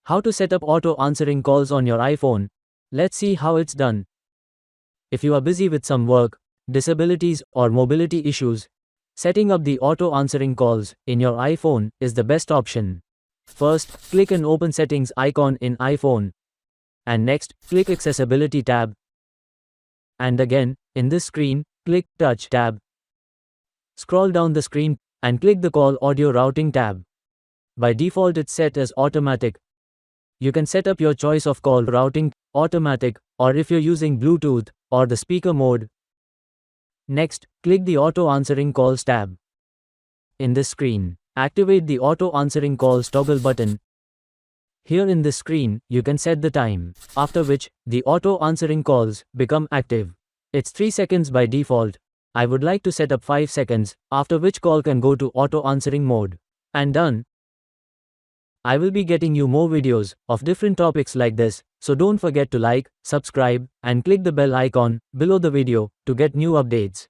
How to set up auto answering calls on your iPhone. Let's see how it's done. If you are busy with some work, disabilities, or mobility issues, setting up the auto answering calls in your iPhone is the best option. First, click an Open Settings icon in iPhone. And next, click Accessibility tab. And again, in this screen, click Touch tab. Scroll down the screen and click the Call Audio Routing tab. By default, it's set as automatic. You can set up your choice of call routing, automatic, or if you're using Bluetooth, or the speaker mode. Next, click the Auto Answering Calls tab. In this screen, activate the Auto Answering Calls toggle button. Here in this screen, you can set the time, after which, the auto answering calls become active. It's 3 seconds by default. I would like to set up 5 seconds, after which call can go to auto answering mode. And done. I will be getting you more videos of different topics like this, so don't forget to like, subscribe, and click the bell icon below the video to get new updates.